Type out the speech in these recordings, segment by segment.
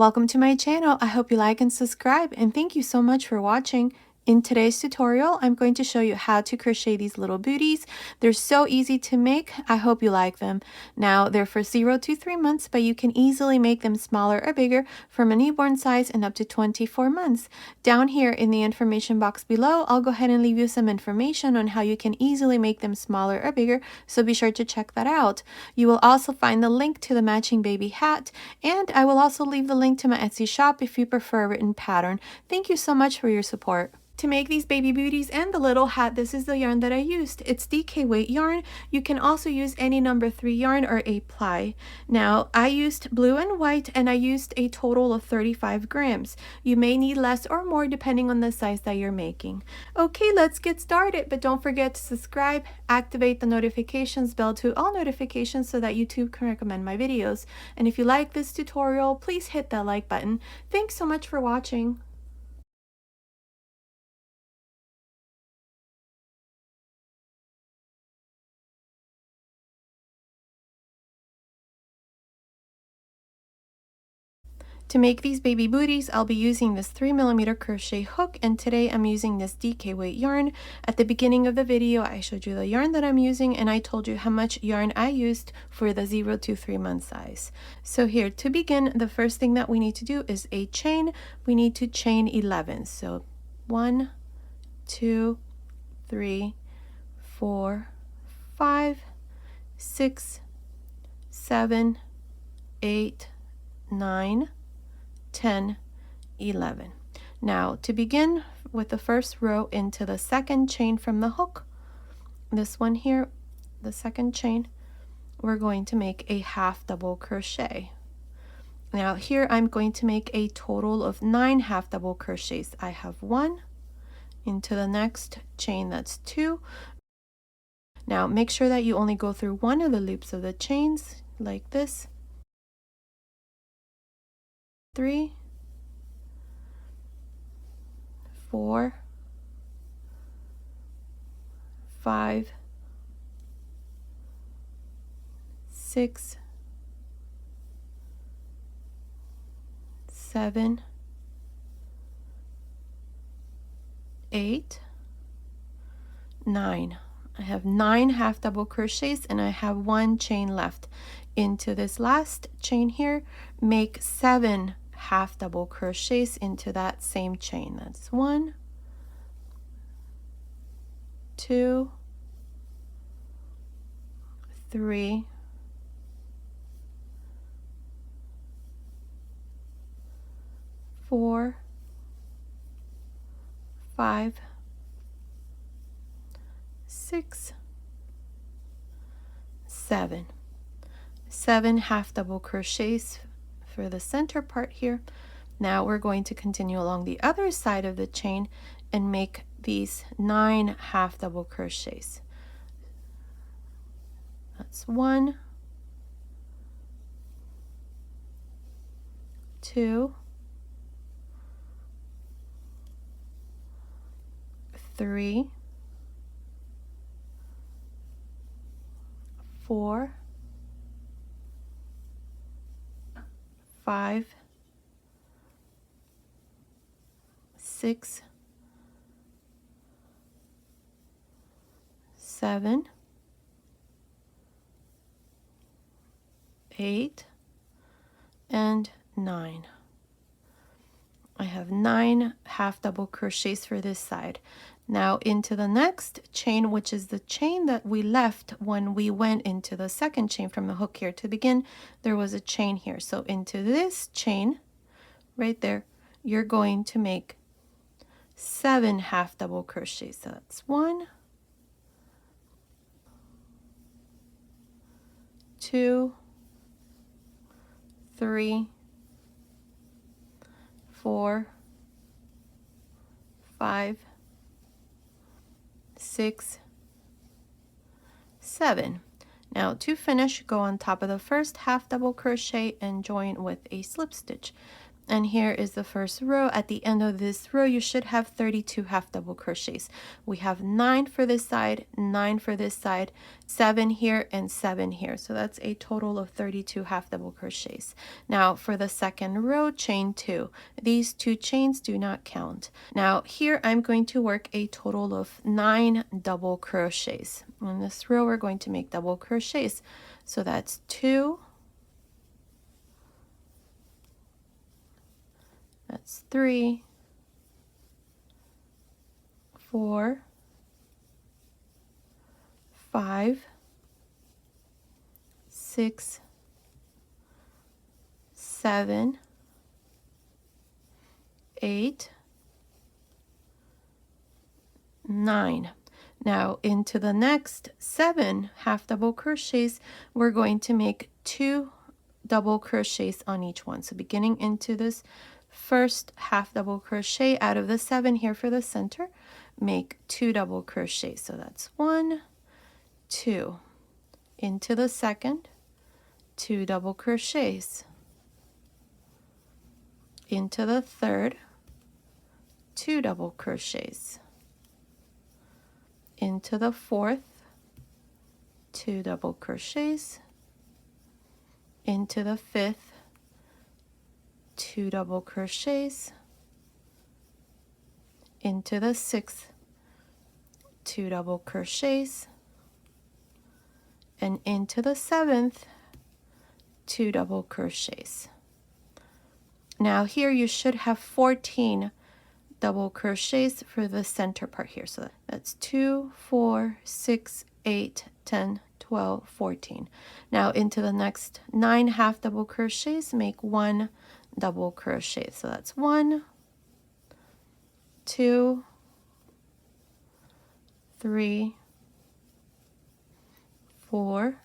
Welcome to my channel. I hope you like and subscribe, and thank you so much for watching. In today's tutorial, I'm going to show you how to crochet these little booties. They're so easy to make. I hope you like them. Now, they're for 0 to 3 months, but you can easily make them smaller or bigger from a newborn size and up to 24 months. Down here in the information box below, I'll go ahead and leave you some information on how you can easily make them smaller or bigger, so be sure to check that out. You will also find the link to the matching baby hat, and I will also leave the link to my Etsy shop if you prefer a written pattern. Thank you so much for your support. To make these baby booties and the little hat, this is the yarn that I used. It's DK weight yarn. You can also use any number 3 yarn or 8 ply. Now, I used blue and white, and I used a total of 35 grams. You may need less or more depending on the size that you're making. Okay, let's get started, but don't forget to subscribe, activate the notifications bell to all notifications so that YouTube can recommend my videos. And if you like this tutorial, please hit that like button. Thanks so much for watching. To make these baby booties, I'll be using this 3mm crochet hook, and today I'm using this DK weight yarn. At the beginning of the video, I showed you the yarn that I'm using, and I told you how much yarn I used for the 0 to 3 month size. So here, to begin, the first thing that we need to do is a chain. We need to chain 11. So 1, 2, 3, 4, 5, 6, 7, 8, 9, 10, 11. Now, to begin with the first row into the second chain from the hook, this one here, the second chain, we're going to make a half double crochet. Now here I'm going to make a total of 9 half double crochets. I have 1 into the next chain, that's 2. Now make sure that you only go through one of the loops of the chains like this. 3, 4, 5, 6, 7, 8, 9. I have 9 half double crochets, and I have 1 chain left. Into this last chain here, make 7 half double crochets into that same chain. That's 1, 2, 3, 4, 5, 6, 7. 7 half double crochets for the center part here. Now we're going to continue along the other side of the chain and make these 9 half double crochets. That's 1, 2, 3, 4, 5, 6, 7, 8, and 9. I have 9 half double crochets for this side. Now into the next chain, which is the chain that we left when we went into the second chain from the hook here. To begin, there was a chain here. So into this chain right there, you're going to make 7 half double crochets. So that's 1, 2, 3, 4, 5, 6, 7. Now to finish, go on top of the first half double crochet and join with a slip stitch. and here is the first row. At the end of this row, you should have 32 half double crochets. We have 9 for this side, 9 for this side, 7 here, and 7 here. So that's a total of 32 half double crochets. Now for the second row, chain 2. These 2 chains do not count. Now here I'm going to work a total of 9 double crochets. In this row, we're going to make double crochets. So that's 2, that's 3, 4, 5, 6, 7, 8, 9. Now into the next 7 half double crochets, we're going to make 2 double crochets on each one. So beginning into this first half double crochet out of the 7 here for the center, make 2 double crochets. So that's 1, 2. Into the second, 2 double crochets. Into the third, 2 double crochets. Into the fourth, 2 double crochets. Into the fifth, 2 double crochets. Into the sixth, 2 double crochets, and into the seventh, 2 double crochets. Now here you should have 14 double crochets for the center part here. So that's 2, 4, 6, 8, 10, 12, 14. Now into the next 9 half double crochets, make 1 double crochet. So that's 1, 2, 3, 4,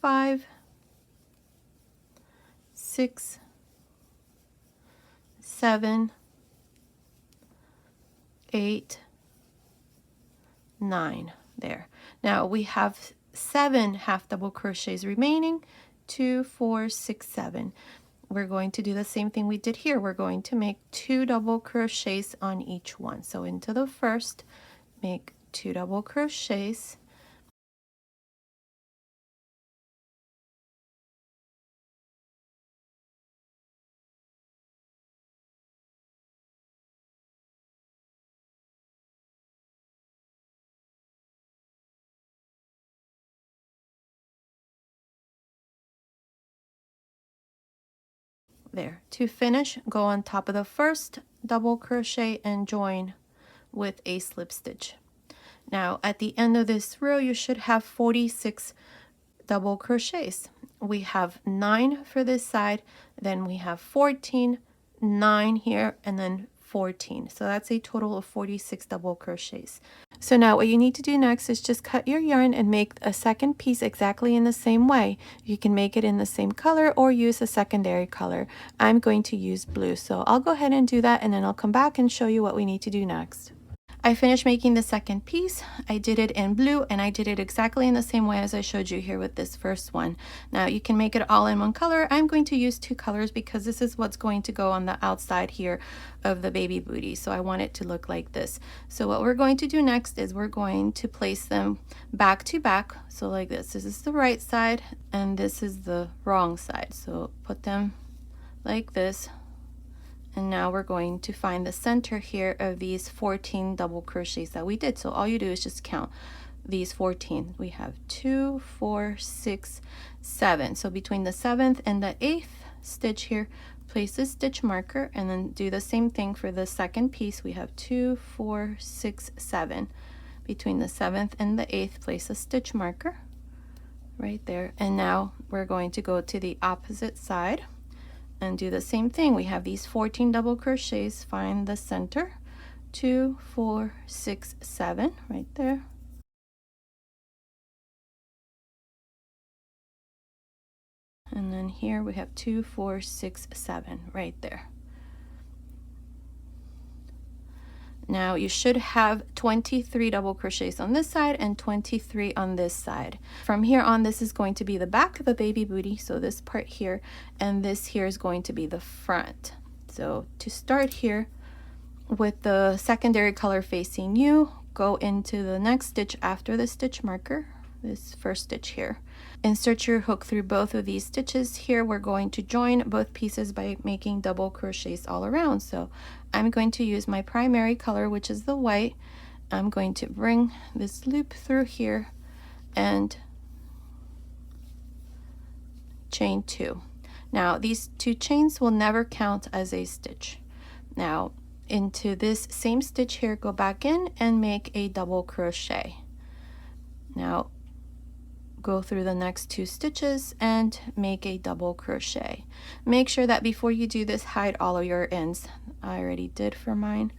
5, 6, 7, 8, 9. There. Now we have 7 half double crochets remaining. 2, 4, 6, 7. We're going to do the same thing we did here. We're going to make 2 double crochets on each one. So into the first, make 2 double crochets. There. To finish, go on top of the first double crochet and join with a slip stitch. Now at the end of this row, you should have 46 double crochets. We have 9 for this side, then we have 14, 9 here, and then 14. So that's a total of 46 double crochets. So now what you need to do next is just cut your yarn and make a second piece exactly in the same way. You can make it in the same color or use a secondary color. I'm going to use blue, so I'll go ahead and do that, and then I'll come back and show you what we need to do next. I finished making the second piece. I did it in blue, and I did it exactly in the same way as I showed you here with this first one. Now you can make it all in one color. I'm going to use 2 colors because this is what's going to go on the outside here of the baby booty. So I want it to look like this. So what we're going to do next is we're going to place them back to back. So like this. This is the right side and this is the wrong side. So put them like this. And now we're going to find the center here of these 14 double crochets that we did. So all you do is just count these 14. We have 2, 4, 6, 7. So between the 7th and the 8th stitch here, place a stitch marker and then do the same thing for the second piece. We have 2, 4, 6, 7. Between the 7th and the 8th, place a stitch marker right there. And now we're going to go to the opposite side and do the same thing. We have these 14 double crochets, find the center, 2, 4, 6, 7 right there. And then here we have 2, 4, 6, 7 right there. Now you should have 23 double crochets on this side and 23 on this side. From here on, this is going to be the back of the baby booty, so this part here, and this here is going to be the front. So to start here, with the secondary color facing you, go into the next stitch after the stitch marker, this first stitch here. Insert your hook through both of these stitches. Here we're going to join both pieces by making double crochets all around. So I'm going to use my primary color, which is the white. I'm going to bring this loop through here and chain 2. Now these 2 chains will never count as a stitch. Now into this same stitch here, go back in and make a double crochet. Now go through the next 2 stitches and make a double crochet. Make sure that before you do this, hide all of your ends. I already did for mine.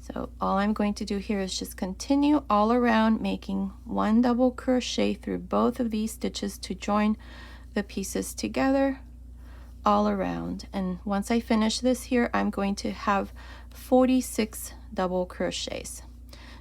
So all I'm going to do here is just continue all around, making 1 double crochet through both of these stitches to join the pieces together all around. And once I finish this here, I'm going to have 46 double crochets.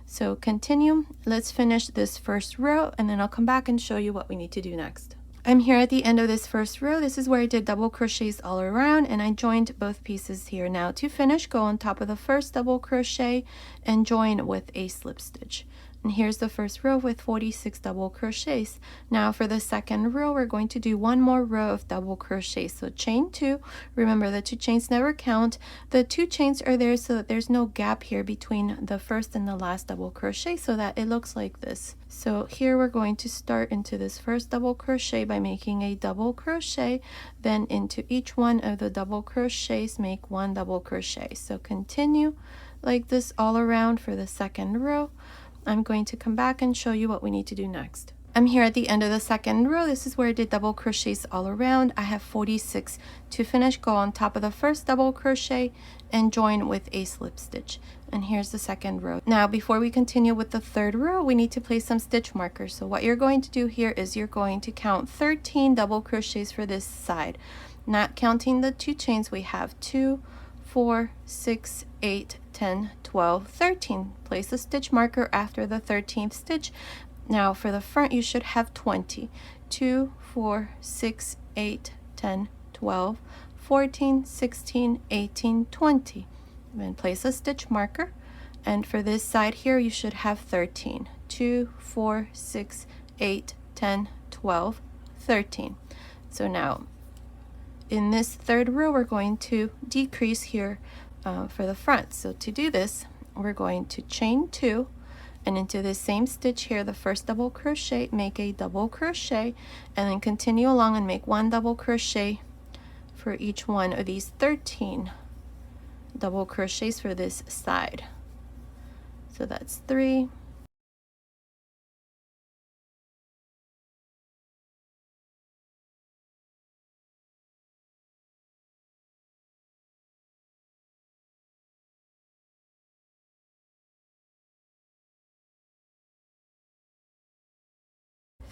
So continue. Let's finish this first row and then I'll come back and show you what we need to do next. I'm here at the end of this first row. This is where I did double crochets all around and I joined both pieces here. Now to finish, go on top of the first double crochet and join with a slip stitch. And here's the first row with 46 double crochets. Now for the second row, we're going to do 1 more row of double crochets. So chain 2, remember the 2 chains never count. The 2 chains are there so that there's no gap here between the first and the last double crochet, so that it looks like this. So here we're going to start into this first double crochet by making a double crochet, then into each one of the double crochets make 1 double crochet. So continue like this all around for the second row. I'm going to come back and show you what we need to do next. I'm here at the end of the second row. This is where I did double crochets all around. I have 46. To finish, go on top of the first double crochet and join with a slip stitch. And here's the second row. Now before we continue with the third row, we need to place some stitch markers. So what you're going to do here is you're going to count 13 double crochets for this side. Not counting the 2 chains, we have 2, 4, 6, 8, 10, 12, 13. Place a stitch marker after the 13th stitch. Now for the front, you should have 20. 2, 4, 6, 8, 10, 12, 14, 16, 18, 20. Then place a stitch marker. And for this side here, you should have 13. 2, 4, 6, 8, 10, 12, 13. So now in this third row, we're going to decrease here for the front. So to do this, we're going to chain 2 and into this same stitch here, the first double crochet, make a double crochet and then continue along and make 1 double crochet for each one of these 13 double crochets for this side. So that's 3,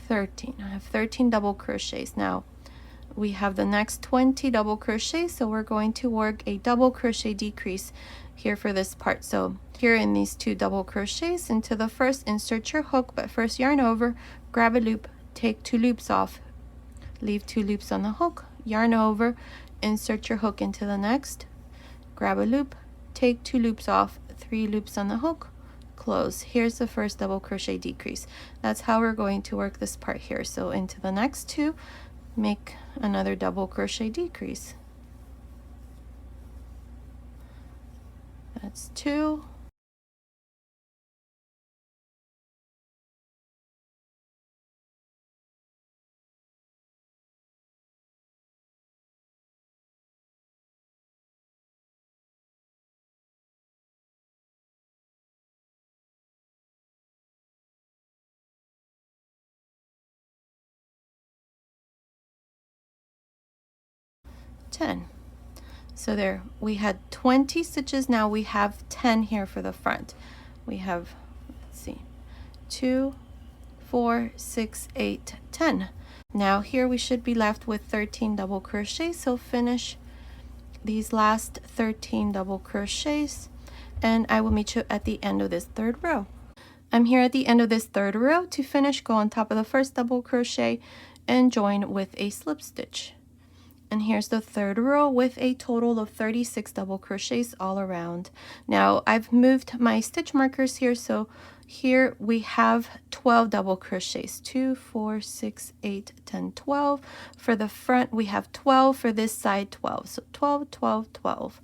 13. I have 13 double crochets. Now we have the next 20 double crochets, so we're going to work a double crochet decrease here for this part. So here in these 2 double crochets, into the first, insert your hook, but first yarn over, grab a loop, take 2 loops off, leave 2 loops on the hook, yarn over, insert your hook into the next, grab a loop, take 2 loops off, 3 loops on the hook, close. Here's the first double crochet decrease. That's how we're going to work this part here. So into the next 2, make another double crochet decrease. That's 2. So there we had 20 stitches. Now we have 10 here for the front. We have, let's see, 2, 4, 6, 8, 10. Now here we should be left with 13 double crochets. So finish these last 13 double crochets and I will meet you at the end of this third row. I'm here at the end of this third row. To finish, go on top of the first double crochet and join with a slip stitch. And here's the third row with a total of 36 double crochets all around. Now I've moved my stitch markers here, so here we have 12 double crochets. 2, 4, 6, 8, 10, 12. For the front we have 12, for this side 12. So 12, 12, 12.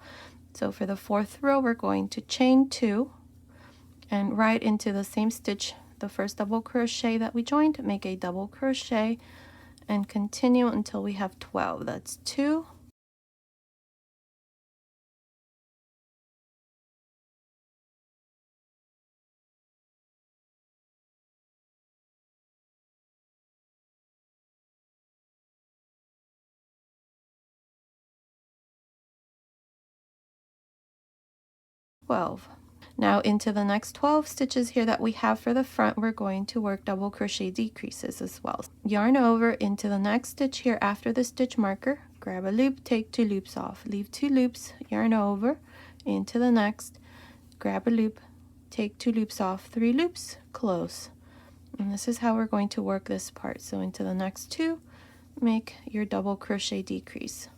So for the fourth row we're going to chain 2 and right into the same stitch, the first double crochet that we joined, make a double crochet and continue until we have 12. That's 2, 12. Now into the next 12 stitches here that we have for the front, we're going to work double crochet decreases as well. Yarn over into the next stitch here after the stitch marker, grab a loop, take 2 loops off, leave 2 loops, yarn over into the next, grab a loop, take 2 loops off, 3 loops, close. And this is how we're going to work this part. So into the next 2, make your double crochet decrease.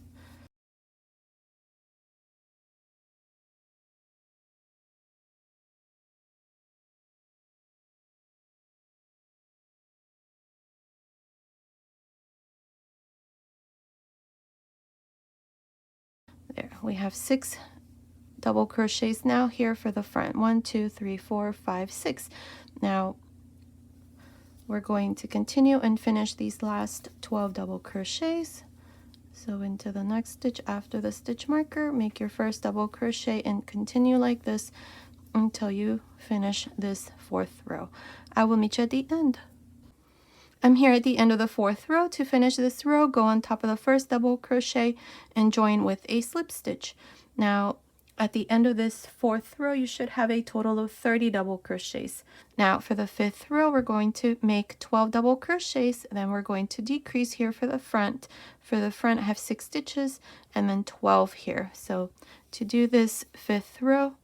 There, we have 6 double crochets now here for the front. 1, 2, 3, 4, 5, 6. Now we're going to continue and finish these last 12 double crochets. So into the next stitch after the stitch marker, make your first double crochet and continue like this until you finish this fourth row. I will meet you at the end. I'm here at the end of the fourth row. To finish this row, go on top of the first double crochet and join with a slip stitch. Now at the end of this fourth row, you should have a total of 30 double crochets. Now for the fifth row, we're going to make 12 double crochets, then we're going to decrease here for the front. For the front, I have 6 stitches and then 12 here. So to do this fifth row,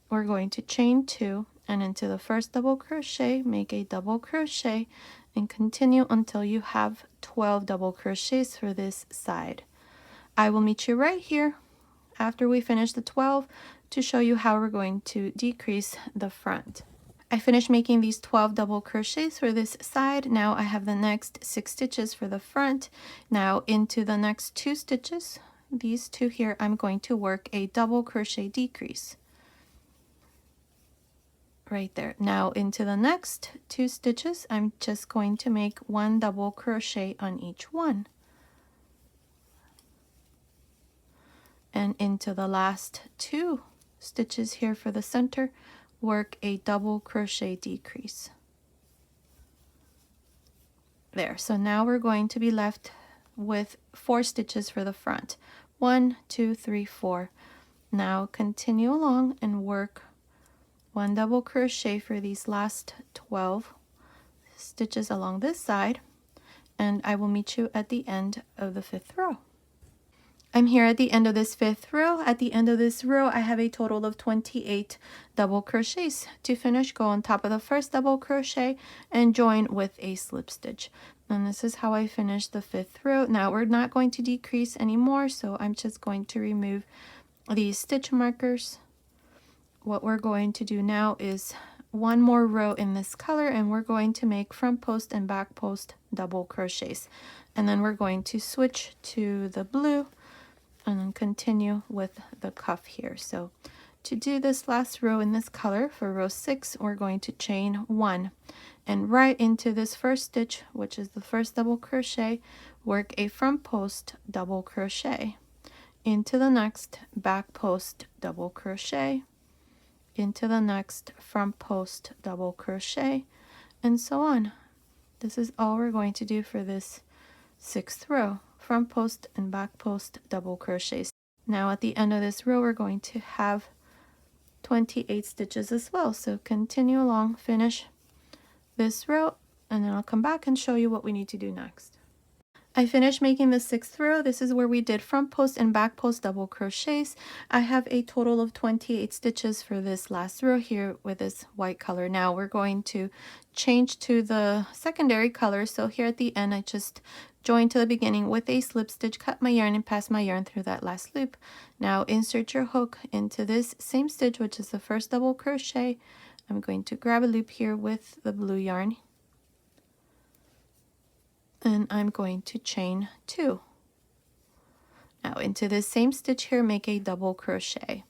we're going to chain 2 and into the first double crochet, make a double crochet and continue until you have 12 double crochets for this side. I will meet you right here after we finish the 12 to show you how we're going to decrease the front. I finished making these 12 double crochets for this side. Now I have the next 6 stitches for the front. Now into the next 2 stitches, these 2 here, I'm going to work a double crochet decrease. Right there. Now into the next 2 stitches, I'm just going to make 1 double crochet on each one. And into the last 2 stitches here for the center, work a double crochet decrease. There. So now we're going to be left with 4 stitches for the front. 1, 2, 3, 4. Now continue along and work 1 double crochet for these last 12 stitches along this side, and I will meet you at the end of the 5th row. I'm here at the end of this 5th row. At the end of this row, I have a total of 28 double crochets. To finish, go on top of the first double crochet and join with a slip stitch. And this is how I finish the 5th row. Now we're not going to decrease anymore, so I'm just going to remove these stitch markers. What we're going to do now is 1 more row in this color, and we're going to make front post and back post double crochets. And then we're going to switch to the blue and then continue with the cuff here. So to do this last row in this color for row 6, we're going to chain 1 and right into this first stitch, which is the first double crochet, work a front post double crochet, into the next back post double crochet, into the next front post double crochet, and so on. This is all we're going to do for this 6th row, front post and back post double crochets. Now at the end of this row, we're going to have 28 stitches as well. So continue along, finish this row, and then I'll come back and show you what we need to do next. I finished making the 6th row. This is where we did front post and back post double crochets. I have a total of 28 stitches for this last row here with this white color. Now we're going to change to the secondary color. So here at the end, I just joined to the beginning with a slip stitch, cut my yarn and pass my yarn through that last loop. Now insert your hook into this same stitch, which is the first double crochet. I'm going to grab a loop here with the blue yarn, and I'm going to chain 2. Now into this same stitch here, make a double crochet.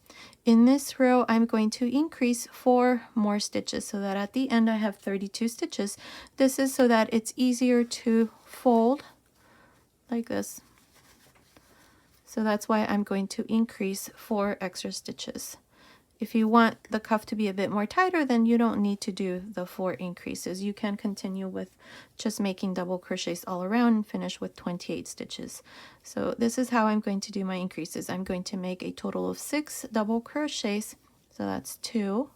In this row, I'm going to increase 4 more stitches so that at the end I have 32 stitches. This is so that it's easier to fold like this. So that's why I'm going to increase 4 extra stitches. If you want the cuff to be a bit more tighter, then you don't need to do the 4 increases. You can continue with just making double crochets all around and finish with 28 stitches. So this is how I'm going to do my increases. I'm going to make a total of 6 double crochets. So that's 2,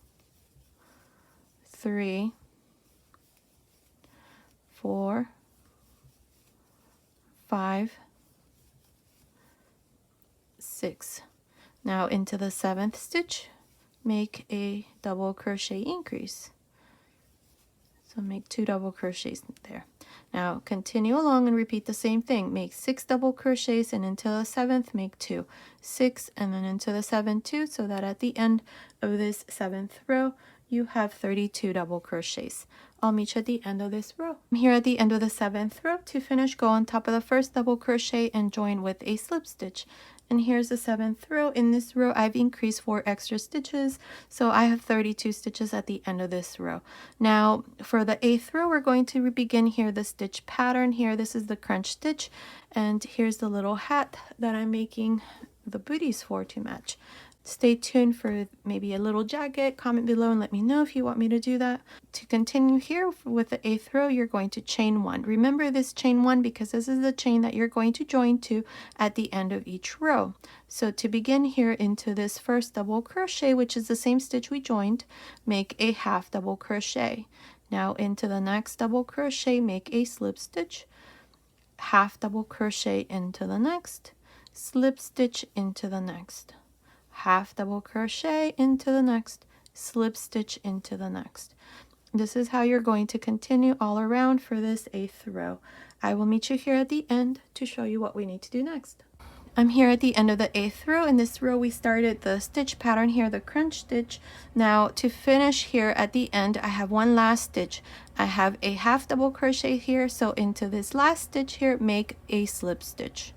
3, 4, 5, 6. Now into the 7th stitch, make a double crochet increase. So make 2 double crochets there. Now continue along and repeat the same thing. Make 6 double crochets, and into the 7th make 2, 6, and then into the 7th 2, so that at the end of this 7th row you have 32 double crochets. I'll meet you at the end of this row. I'm here at the end of the 7th row. To finish, go on top of the first double crochet and join with a slip stitch. And here's the 7th row. In this row, I've increased 4 extra stitches, so I have 32 stitches at the end of this row. Now, for the 8th row, we're going to begin here the stitch pattern here. This is the crunch stitch, and here's the little hat that I'm making the booties for to match. Stay tuned for maybe a little jacket. Comment below and let me know if you want me to do that. To continue here with the 8th row, you're going to chain 1. Remember this chain 1 because this is the chain that you're going to join to at the end of each row. So to begin here into this first double crochet, which is the same stitch we joined, make a half double crochet. Now into the next double crochet, make a slip stitch, half double crochet into the next, slip stitch into the next, half double crochet into the next, slip stitch into the next. This is how you're going to continue all around for this 8th row. I will meet you here at the end to show you what we need to do next. I'm here at the end of the 8th row. In this row we started the stitch pattern here, the crunch stitch. Now to finish here at the end, I have one last stitch. I have a half double crochet here, so into this last stitch here, make a slip stitch.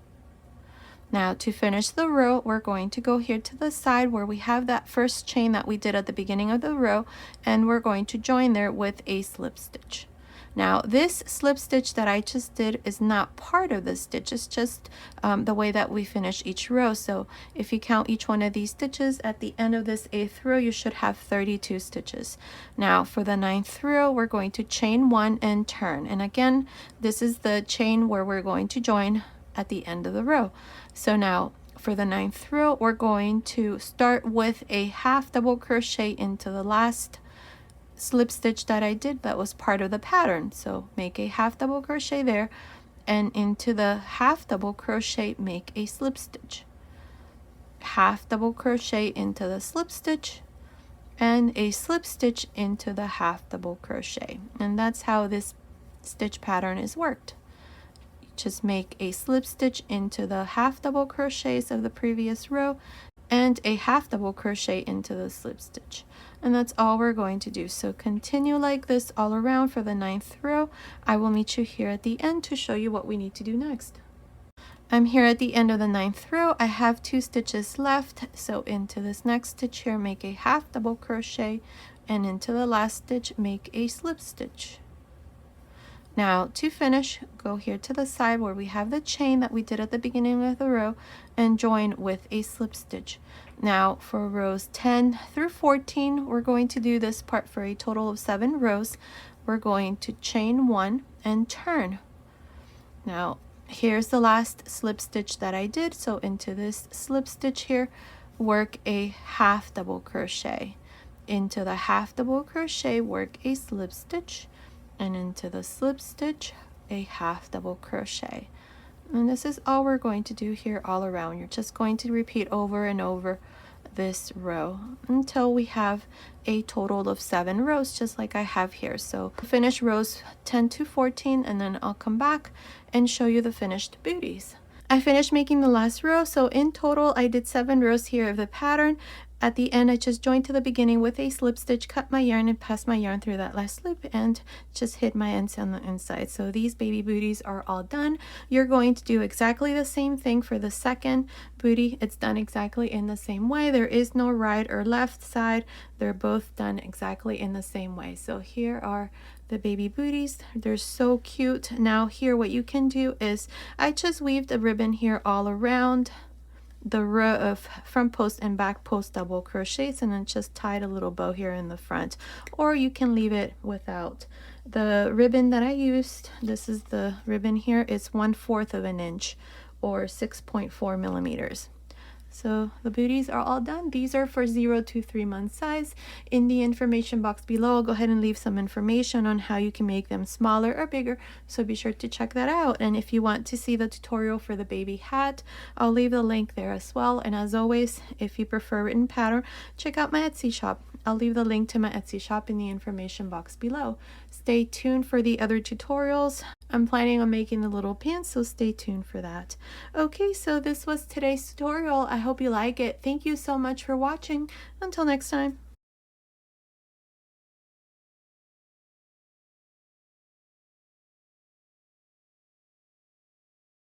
Now to finish the row, we're going to go here to the side where we have that first chain that we did at the beginning of the row, and we're going to join there with a slip stitch. Now this slip stitch that I just did is not part of the stitch, it's just the way that we finish each row. So if you count each one of these stitches at the end of this 8th row, you should have 32 stitches. Now for the 9th row, we're going to chain 1 and turn, and again this is the chain where we're going to join at the end of the row. So now for the 9th row, we're going to start with a half double crochet into the last slip stitch that I did that was part of the pattern. So make a half double crochet there, and into the half double crochet make a slip stitch, half double crochet into the slip stitch, and a slip stitch into the half double crochet. And that's how this stitch pattern is worked. Just make a slip stitch into the half double crochets of the previous row and a half double crochet into the slip stitch, and that's all we're going to do. So continue like this all around for the 9th row. I will meet you here at the end to show you what we need to do next. I'm here at the end of the 9th row. I have 2 stitches left, so into this next stitch here make a half double crochet, and into the last stitch make a slip stitch. Now to finish, go here to the side where we have the chain that we did at the beginning of the row and join with a slip stitch. Now for rows 10 through 14, we're going to do this part for a total of 7 rows. We're going to chain 1 and turn. Now here's the last slip stitch that I did, so into this slip stitch here, work a half double crochet. Into the half double crochet, work a slip stitch, and into the slip stitch a half double crochet. And this is all we're going to do here all around. You're just going to repeat over and over this row until we have a total of 7 rows, just like I have here. So finish rows 10 to 14, and then I'll come back and show you the finished booties. I finished making the last row, so in total I did 7 rows here of the pattern. At the end, I just joined to the beginning with a slip stitch, cut my yarn, and passed my yarn through that last loop and just hid my ends on the inside. So these baby booties are all done. You're going to do exactly the same thing for the second booty. It's done exactly in the same way. There is no right or left side. They're both done exactly in the same way. So here are the baby booties. They're so cute. Now here, what you can do is I just weaved a ribbon here all around the row of front post and back post double crochets, and then just tied a little bow here in the front, or you can leave it without. The ribbon that I used, this is the ribbon here, it's 1/4 of an inch or 6.4 millimeters. So the booties are all done. These are for 0 to 3 month size. In the information box below, I'll go ahead and leave some information on how you can make them smaller or bigger, so be sure to check that out. And if you want to see the tutorial for the baby hat, I'll leave the link there as well. And as always, if you prefer written pattern, check out my Etsy shop. I'll leave the link to my Etsy shop in the information box below. Stay tuned for the other tutorials. I'm planning on making the little pants, so stay tuned for that. Okay, so this was today's tutorial. I hope you like it. Thank you so much for watching. Until next time.